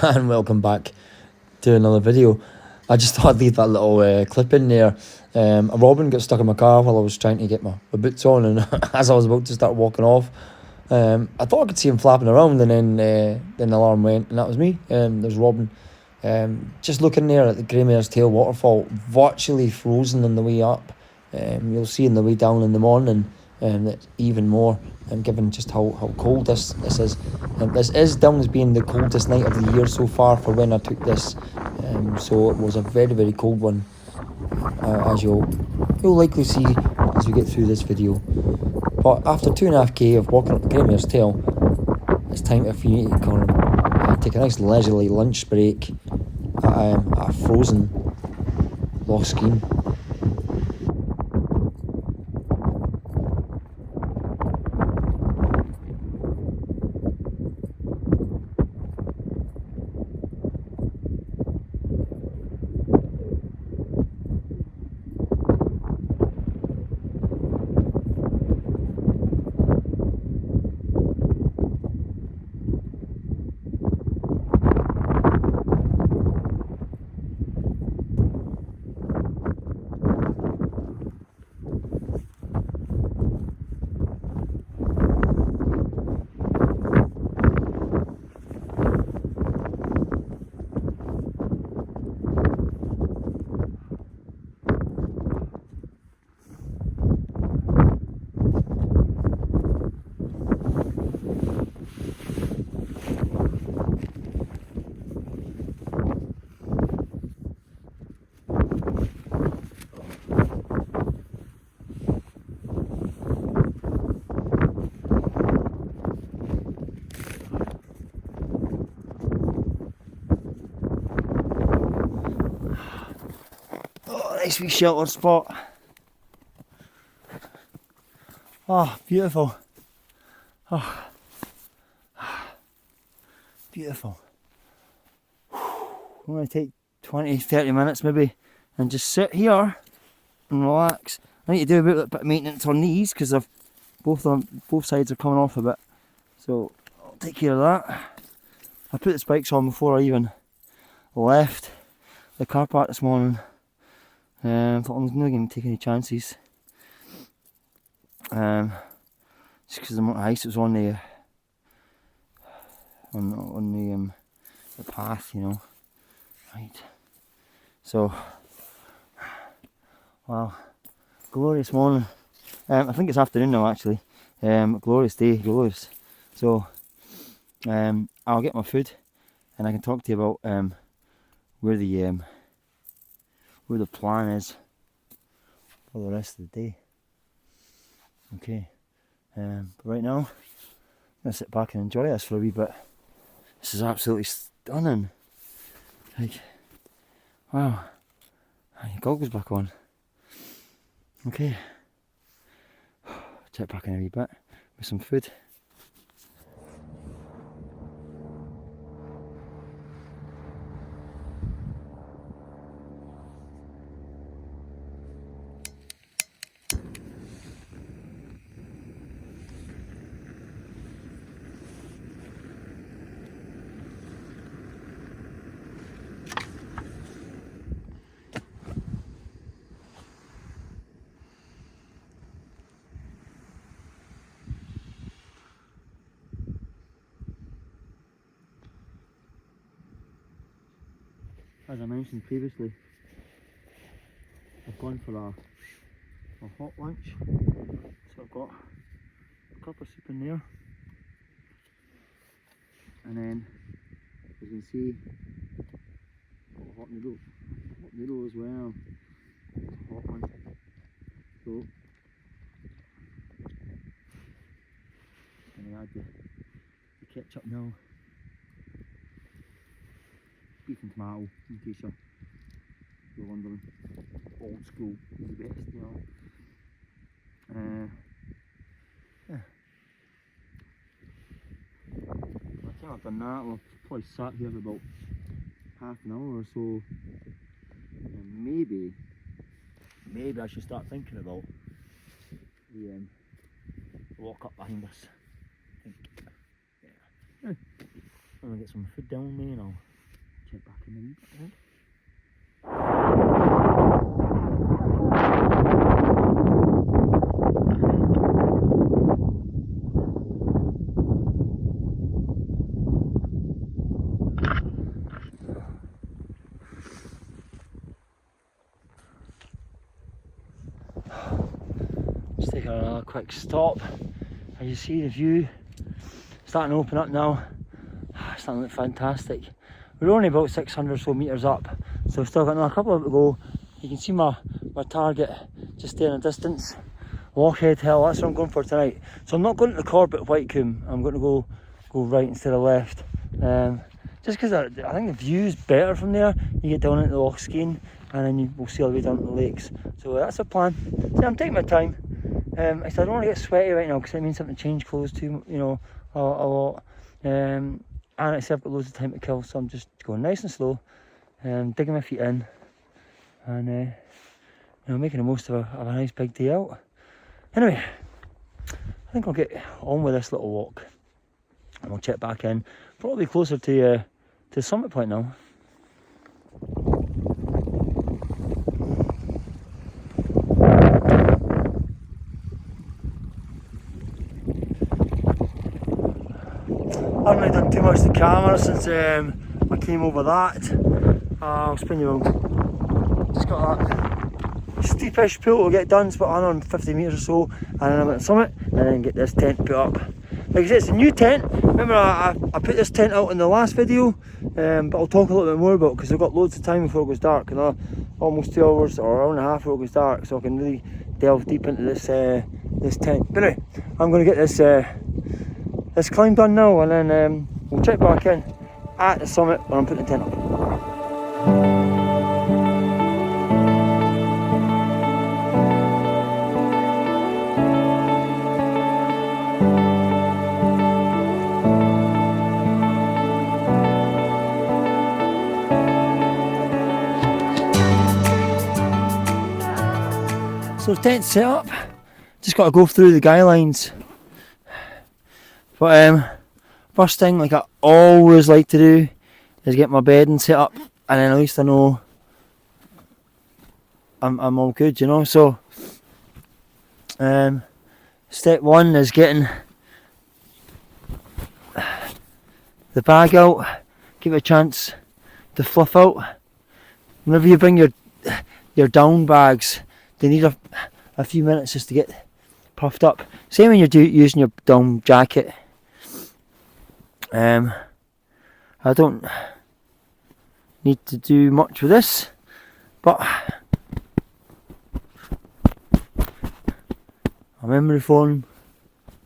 And welcome back to another video. I just thought I'd leave that little clip in there. A robin got stuck in my car while I was trying to get my boots on, and as I was about to start walking off, I thought I could see him flapping around, and then the alarm went, and that was me. There's Robin, just looking there at the Grey Mare's Tail waterfall, virtually frozen on the way up. You'll see on the way down in the morning, that's even more, given just how cold this is. This is down as being the coldest night of the year so far for when I took this. So it was a very cold one, as you'll likely see as we get through this video. But after 2.5k of walking up the Grey Mare's Tail, it's time for you to kind of take a nice leisurely lunch break at a frozen Loch Skeen. Nice wee sheltered spot. Oh, beautiful. Oh, beautiful. I'm going to take 20-30 minutes maybe and just sit here and relax. I need to do a bit of maintenance on these because both sides are coming off a bit. So I'll take care of that. I put the spikes on before I even left the car park this morning. Thought I was not going to take any chances. Just because the amount of ice that was on the path, you know. Right. So, wow, glorious morning. I think it's afternoon now actually. Glorious day, glorious. So, I'll get my food, and I can talk to you about where the plan is for the rest of the day. Okay, but right now I'm gonna sit back and enjoy this for a wee bit. This is absolutely stunning. Like, wow. Your goggles back on. Okay, check back in a wee bit with some food. As I mentioned previously, I've gone for a hot lunch, so I've got a cup of soup in there, and then as you can see, got a hot noodle as well. It's a hot one. So I'm going to add the ketchup now. Beef and tomato, in case you're wondering. Old school is the best, you know. Yeah. By the time I've done that, I'll probably sat here for about half an hour or so. And maybe I should start thinking about the walk up behind us. I think, yeah. I'm gonna get some food down me and I'll check back in a wee bit. Just taking another quick stop. As you see, the view starting to open up now. It's starting to look fantastic. We're only about 600 or so metres up, so we've still got another couple of to go. You can see my target just there in the distance. Lochhead Hill, that's what I'm going for tonight. So I'm not going to the Corbett Whitecombe, I'm going to go right instead of left. Just because I think the view's better from there. You get down into the Loch Skeen and then we'll see all the way down to the lakes. So that's the plan. So I'm taking my time. I don't want to get sweaty right now because it means something to change clothes too, you know, a lot. And I said I've got loads of time to kill, so I'm just going nice and slow, digging my feet in, and you know, making the most of a nice big day out. Anyway, I think I'll get on with this little walk, and we'll check back in, probably closer to the summit point now. I haven't really done too much to the camera since I came over that. I'll spin you around. Just got that steepish pool to get done, it's about 150 metres or so, and then I'm at the summit, and then get this tent put up. Like I said, it's a new tent. Remember I put this tent out in the last video, but I'll talk a little bit more about it because I've got loads of time before it goes dark, almost 2 hours or an hour and a half before it goes dark, so I can really delve deep into this tent. But anyway, I'm going to get this climb done now, and then we'll check back in at the summit when I'm putting the tent up. So the tent's set up, just got to go through the guidelines. But first thing, like I always like to do, is get my bedding set up, and then at least I know I'm all good, you know. So step one is getting the bag out, give it a chance to fluff out. Whenever you bring your down bags, they need a few minutes just to get puffed up. Same when you're using your down jacket. I don't need to do much with this, but a memory foam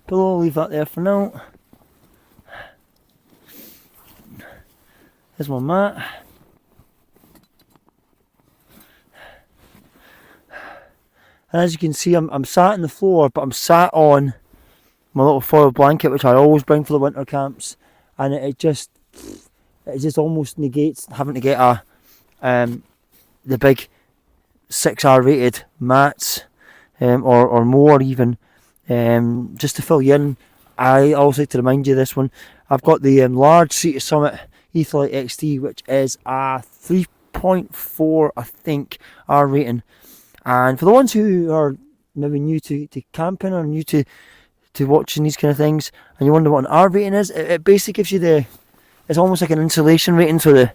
pillow, I'll leave that there for now. Here's my mat. And as you can see, I'm sat on the floor, but I'm sat on my little foil blanket, which I always bring for the winter camps, and it just almost negates having to get the big 6R rated mats, or more even, just to fill you in. I always like to remind you this one. I've got the large Sea Summit Etherlite XT, which is a 3.4, I think, R rating. And for the ones who are maybe new to camping or new to watching these kind of things, and you wonder what an R rating is, it basically gives you it's almost like an insulation rating. So the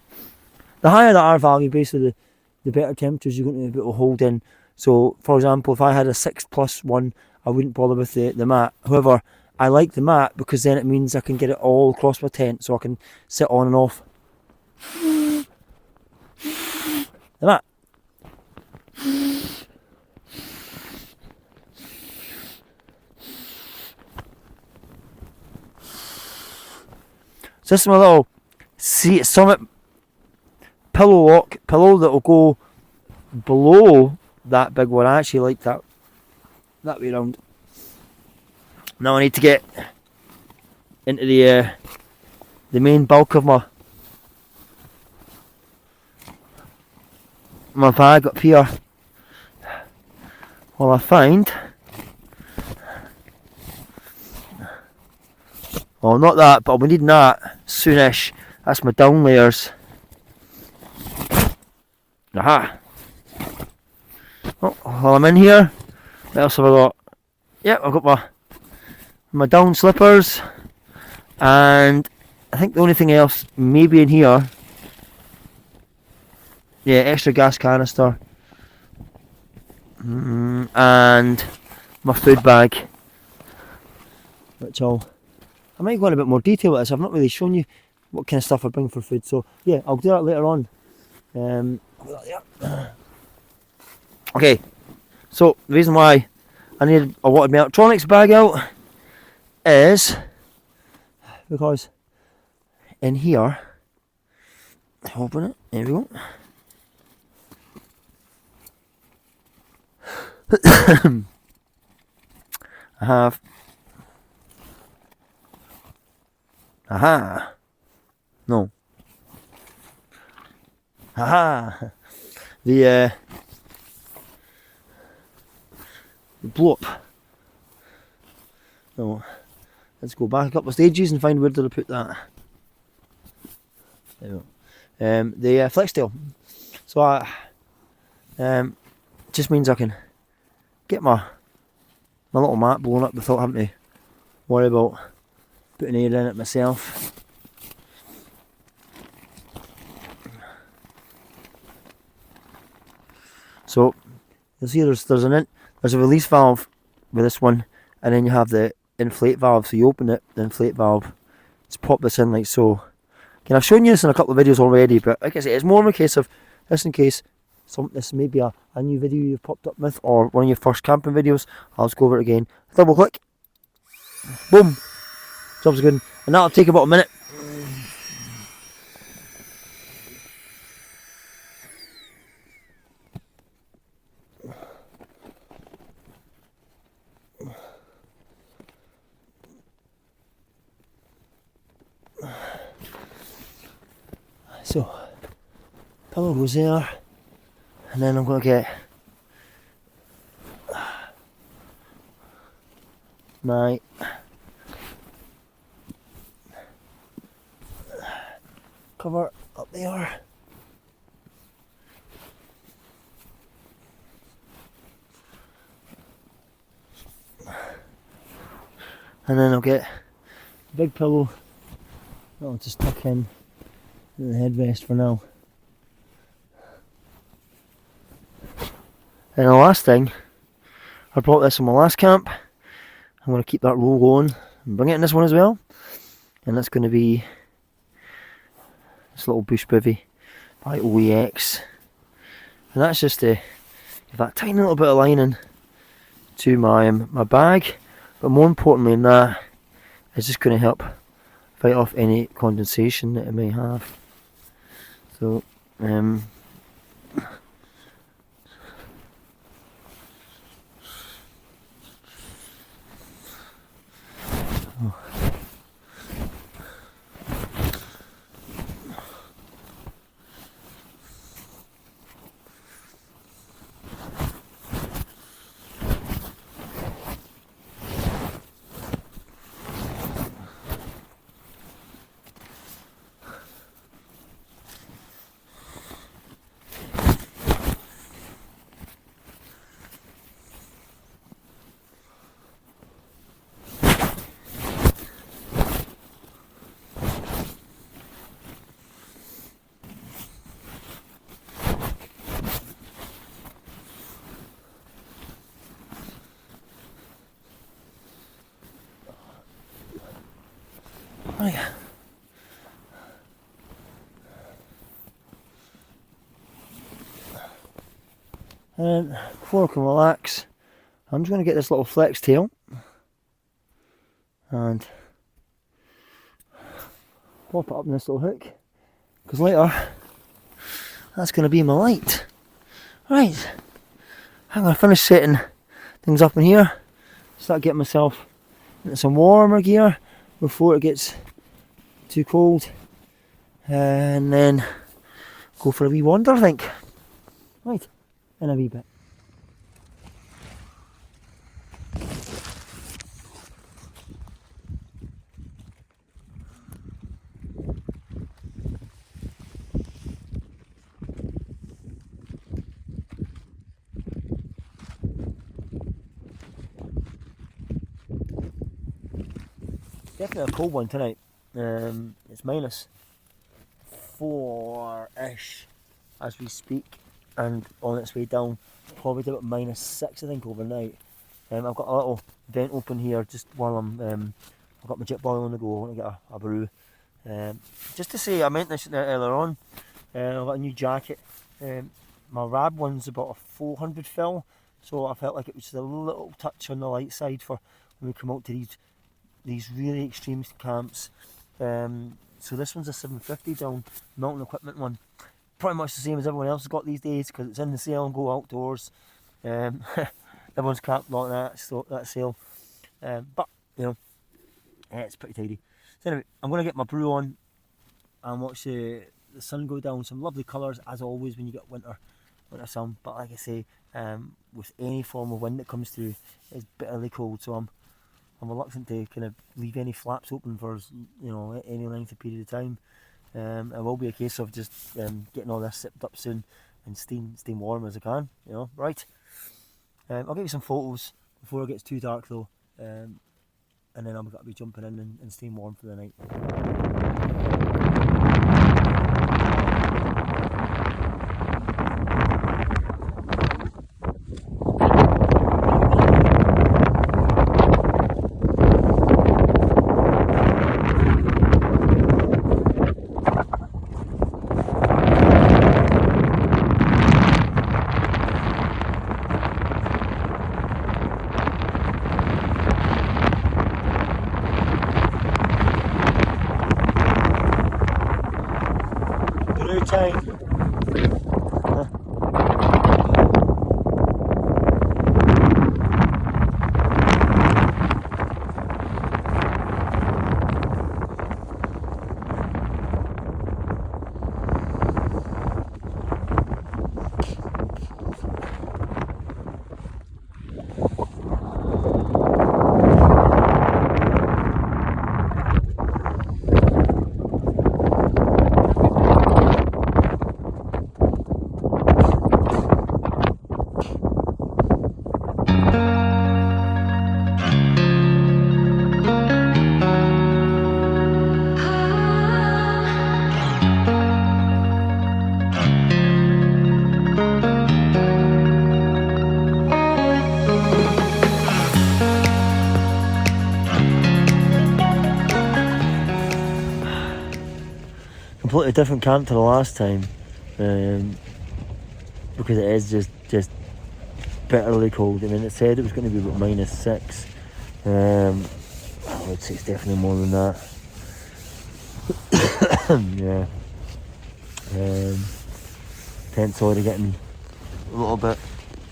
higher the R value, basically the better temperatures you're going to be able to hold in. So for example, if I had a 6+1, I wouldn't bother with the mat. However, I like the mat because then it means I can get it all across my tent, so I can sit on and off the mat. So this is my little Sea Summit pillow that will go below that big one. I actually like that way around. Now I need to get into the main bulk of my bag up here. Well, I find, well, not that, but I'll be needing that soonish. That's my down layers. Aha! Oh, while I'm in here, what else have I got? Yep, I've got my down slippers, and I think the only thing else maybe in here, yeah, extra gas canister, and my food bag, which I might go in a bit more detail with this. I've not really shown you what kind of stuff I bring for food, so yeah, I'll do that later on. I'll put that there. Okay, so the reason why I wanted my electronics bag out is because in here, open it, there we go. I have, no, the blow up. No, let's go back a couple of stages and find where did I put that. There we go. The flex tail. So I just means I can get my little mat blown up without having to worry about putting air in it myself. So you'll see there's a release valve with this one, and then you have the inflate valve. So you open it, the inflate valve, just pop this in like so. Okay, I've shown you this in a couple of videos already, but like I say, it's more of a case of this in case this may be a new video you've popped up with, or one of your first camping videos. I'll just go over it again. Double click. Boom. Job's good. And that'll take about a minute. So, pillow goes there, and then I'm going to get my cover up there. And then I'll get a big pillow that I'll just tuck in the headrest for now. And the last thing, I brought this in my last camp. I'm going to keep that roll going and bring it in this one as well. And that's going to be this little bush bivvy by OEX. And that's just to give that tiny little bit of lining to my bag. But more importantly than that, it's just going to help fight off any condensation that it may have. So, right. And before I can relax, I'm just going to get this little flex tail and pop it up in this little hook, because later that's going to be my light. Right, I'm going to finish setting things up in here, start getting myself into some warmer gear before it gets too cold, and then go for a wee wander, I think. Right, in a wee bit. definitely a cold one tonight. It's minus 4-ish as we speak, and on its way down, probably to about minus 6 I think overnight. I've got a little vent open here just while I've got my jet boil on the go. I want to get a brew. Just to say, I meant this earlier on, I've got a new jacket. My Rab one's about a 400 fill, so I felt like it was just a little touch on the light side for when we come out to these really extreme camps. So this one's a 750 down, mountain equipment one. Pretty much the same as everyone else has got these days because it's in the sale and go outdoors. Everyone's camped like that, so that sale. But you know, it's pretty tidy. So anyway, I'm going to get my brew on and watch the sun go down. Some lovely colours as always when you get winter sun. But like I say, with any form of wind that comes through, it's bitterly cold. So I'm reluctant to kind of leave any flaps open for any length of period of time. It will be a case of just getting all this sipped up soon and steam warm as I can. Right. I'll give you some photos before it gets too dark though, and then I'm going to be jumping in and staying warm for the night. Time. Completely different camp to the last time, because it is just bitterly cold. I mean, it said it was going to be about minus 6. I would say it's definitely more than that. Yeah. Tent's already getting a little bit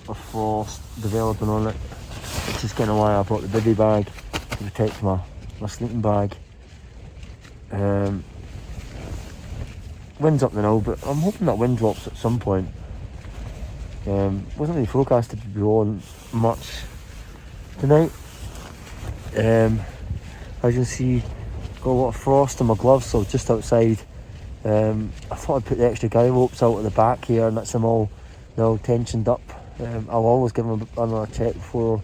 of frost developing on it, which is kind of why I brought the bivy bag to protect my sleeping bag. Wind's up now, but I'm hoping that wind drops at some point. Wasn't really forecasted to be on much tonight. As you can see, got a lot of frost on my gloves, so just outside. I thought I'd put the extra guy ropes out at the back here, and that's them all now tensioned up. I'll always give them another check before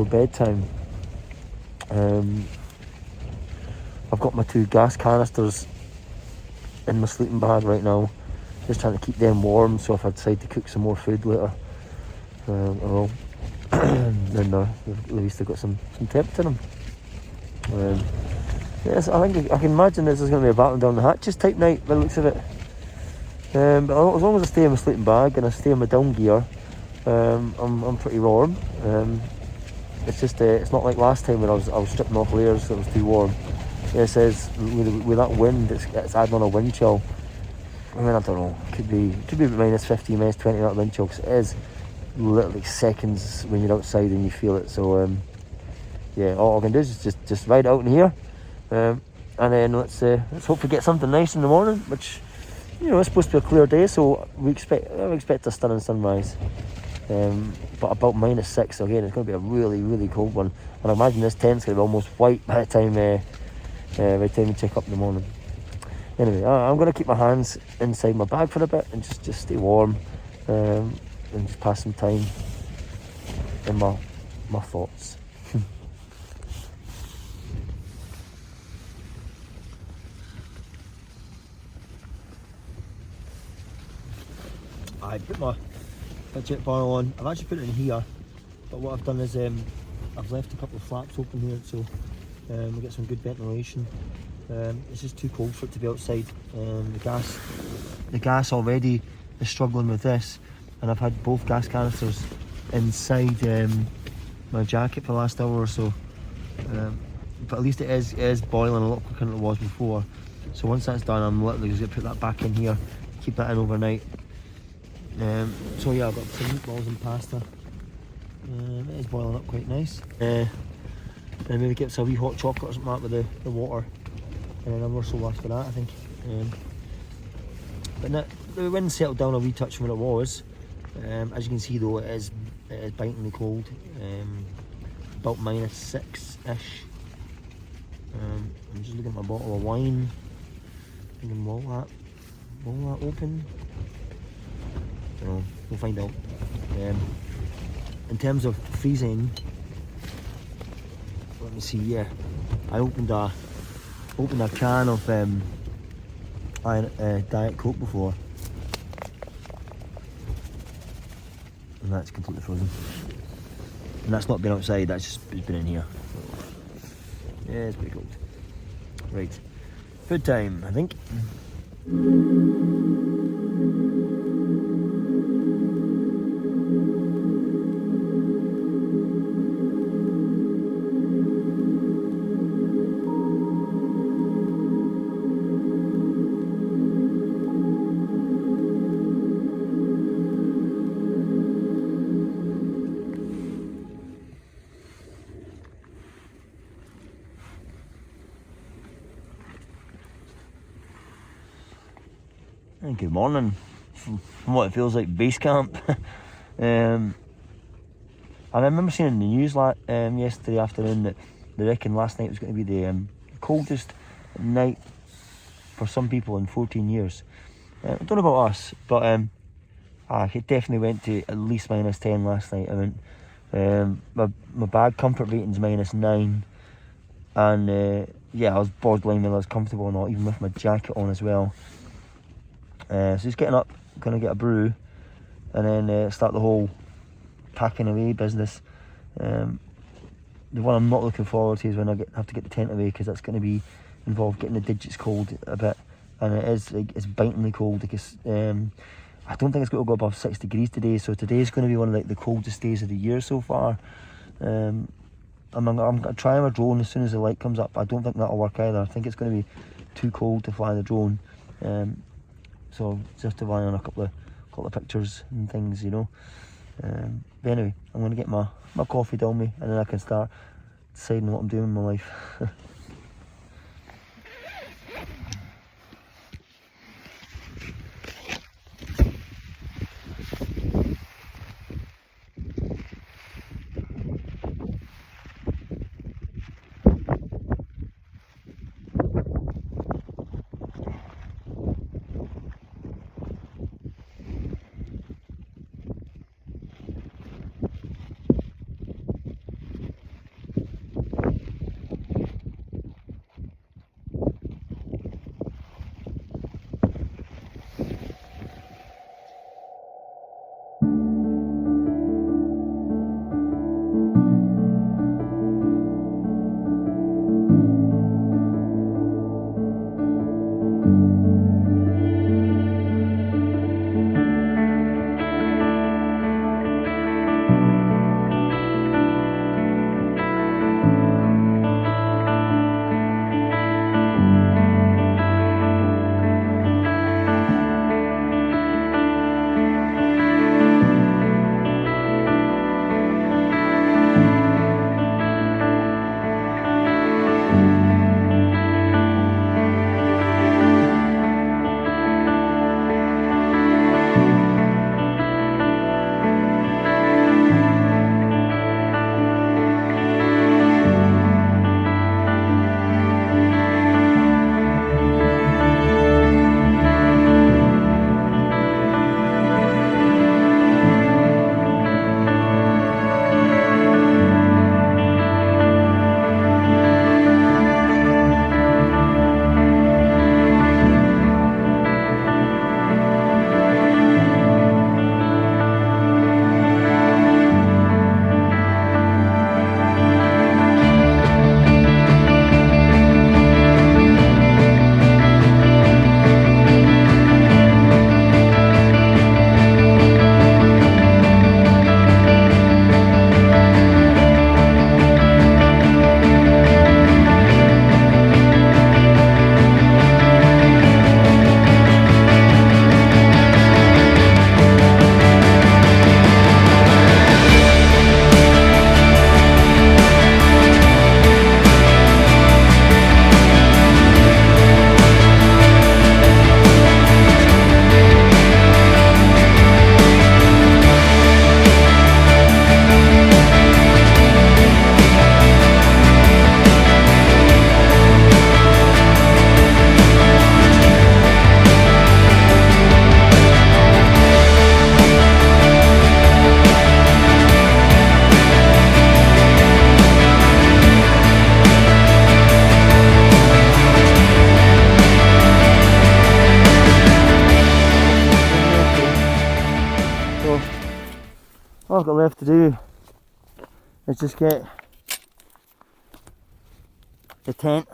bedtime. I've got my 2 gas canisters in my sleeping bag right now, just trying to keep them warm, so if I decide to cook some more food later, I will. Then at least they've got some temp to them. Yes, I think I can imagine this is going to be a batten down the hatches type night by the looks of it. But as long as I stay in my sleeping bag and I stay in my down gear, I'm pretty warm. It's just it's not like last time when I was stripping off layers, so it was too warm. It says with that wind, it's adding on a wind chill. I mean, I don't know. Could be minus 15, minus 20 that wind chill, because it is literally seconds when you're outside and you feel it. So yeah, all I can do is just ride out in here, and then let's hope we get something nice in the morning. Which it's supposed to be a clear day, so I expect a stunning sunrise. But about minus 6 again, it's going to be a really, really cold one. And I imagine this tent's going to be almost white by the time we check up in the morning. Anyway, I'm going to keep my hands inside my bag for a bit and just stay warm, and just pass some time in my thoughts. I put my jet boil on. I've actually put it in here, but what I've done is I've left a couple of flaps open here, so we get some good ventilation. It's just too cold for it to be outside. The gas already is struggling with this, and I've had both gas canisters inside my jacket for the last hour or so. But at least it is boiling a lot quicker than it was before. So once that's done, I'm literally just going to put that back in here, keep that in overnight. So yeah, I've got some meatballs and pasta. It is boiling up quite nice. And maybe get some wee hot chocolate or something like that with the water. And an hour or so after that, I think. But the wind settled down a wee touch from what it was. As you can see though, it is bitingly cold. About -6-ish. I'm just looking at my bottle of wine. Thinking, will that open? I don't know, we'll find out. In terms of freezing, let me see. Yeah, I opened a can of Diet Coke before, and that's completely frozen. And that's not been outside, that's just been in here. Yeah, it's pretty cold. Right, food time, I think. And good morning, from what it feels like base camp. I remember seeing in the news yesterday afternoon that they reckon last night was going to be the coldest night for some people in 14 years. I don't know about us, but it definitely went to at least -10 last night. I mean, my bag comfort rating's -9, and yeah, I was borderline whether I was comfortable or not, even with my jacket on as well. So just getting up, gonna get a brew, and then start the whole packing away business. The one I'm not looking forward to is when I have to get the tent away, because that's going to be involved getting the digits cold a bit, and it's bitingly cold. I don't think it's going to go above 6 degrees today, so today's going to be one of the coldest days of the year so far. I'm going to try my drone as soon as the light comes up. I don't think that'll work either. I think it's going to be too cold to fly the drone. So just to rely on a couple of pictures and things, you know. But anyway, I'm going to get my coffee down me, and then I can start deciding what I'm doing in my life. all I've got left to do is just get the tent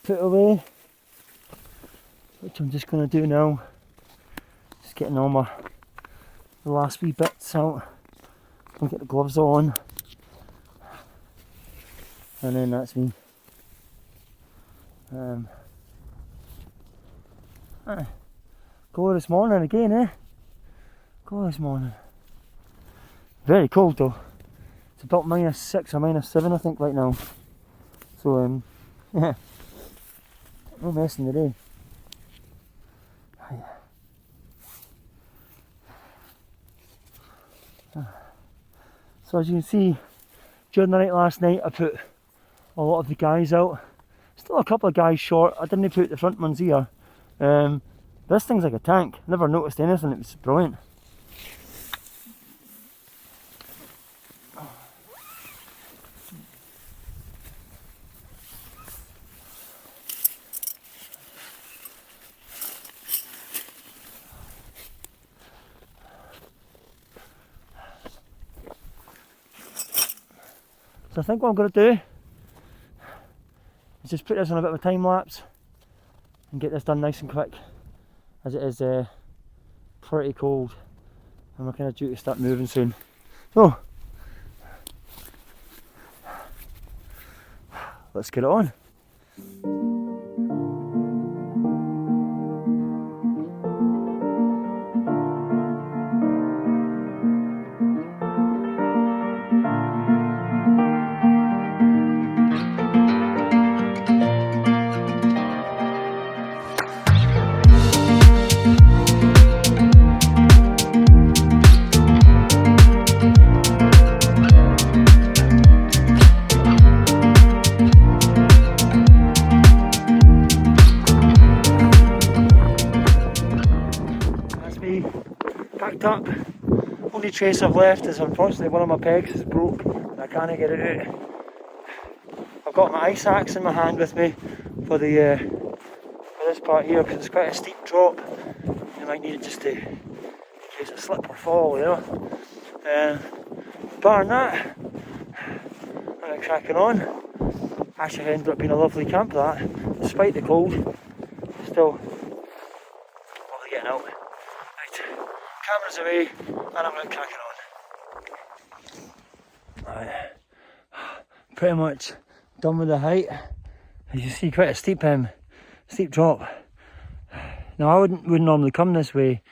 put away, which I'm just going to do now. Just getting all the last wee bits out and get the gloves on, and then that's me. Go this morning again, eh? Go this morning. Very cold though. It's about -6 or -7 I think right now. So yeah, no messing today. So as you can see, during the night last night I put a lot of the guys out. Still a couple of guys short. I didn't put the front ones here. This thing's like a tank. Never noticed anything. It was brilliant. So I think what I'm going to do is just put this on a bit of a time lapse and get this done nice and quick, as it is pretty cold and we're kind of due to start moving soon. So let's get it on. Packed up. Only trace I've left is unfortunately one of my pegs is broke and I can't get it out. I've got my ice axe in my hand with me for the for this part here because it's quite a steep drop. You might need it just to in case it slip or fall, you know. Barring that, I'm cracking on. Actually ended up being a lovely camp that, despite the cold. Still lovely getting out. Camera's away and I'm going to crack it on. Right. Pretty much done with the height. As you see, quite a steep drop. Now I wouldn't normally come this way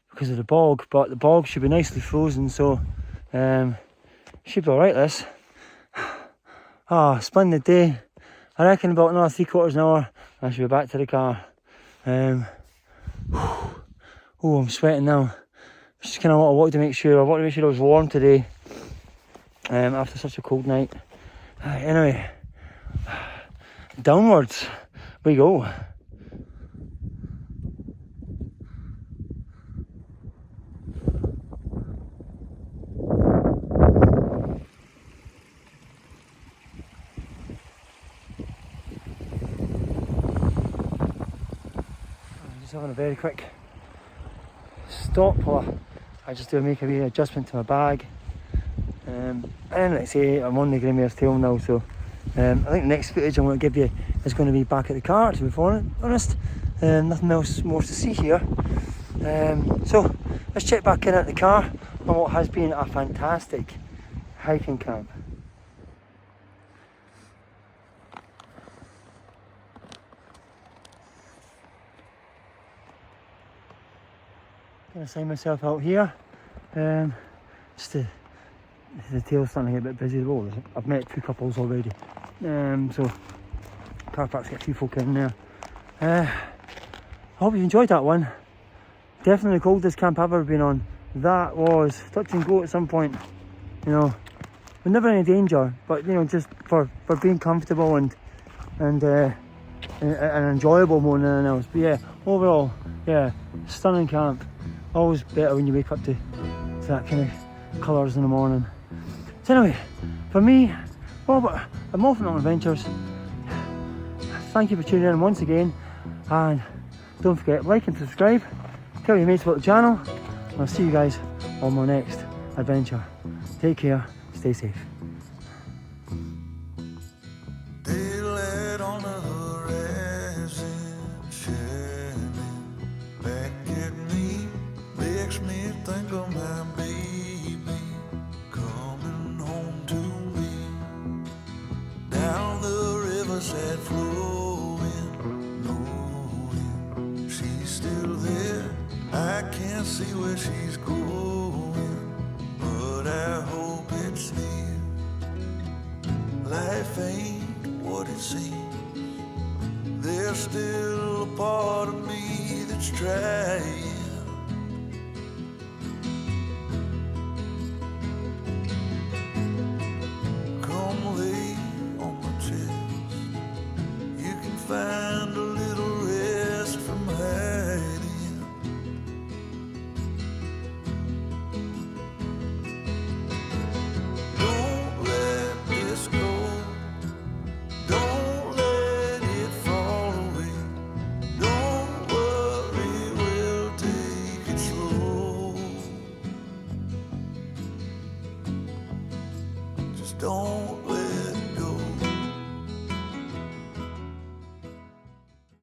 because of the bog, but the bog should be nicely frozen, so should be alright this. Splendid day. I reckon about another 3/4 an hour I should be back to the car. I'm sweating now. Just kind of want to make sure I was warm today after such a cold night. Anyway, downwards we go. I'm just having a very quick stop while I just do make a wee adjustment to my bag. And like I say, I'm on the Greymare's tail now, so I think the next footage I'm going to give you is going to be back at the car, to be honest. Nothing else more to see here. So let's check back in at the car on what has been a fantastic hiking camp. Gonna sign myself out here. Just the tail's starting to get a bit busy. Oh, I've met 2 couples already. So car park's got 2 folk in there. I hope you enjoyed that one. Definitely the coldest camp I've ever been on. That was touch and go at some point. You know, we're never in any danger, but you know, just for being comfortable and enjoyable more than anything else. But yeah, overall, yeah, stunning camp. Always better when you wake up to that kind of colours in the morning. So anyway, for me, Robert at Moffat Adventures, thank you for tuning in once again, and don't forget, like and subscribe, tell your mates about the channel, and I'll see you guys on my next adventure. Take care, stay safe. Daylight on the horizon, shining back at me, makes me think of my baby coming home to me. Down the riverside flowing, knowing she's still there. I can't see where she's going, but I hope it's near. Life ain't what it seems. There's still a part of me that's trying. Come lay on my chest. You can find a little rest from hiding. Don't let this go. Don't let it fall away. Don't worry, we'll take it slow. Just don't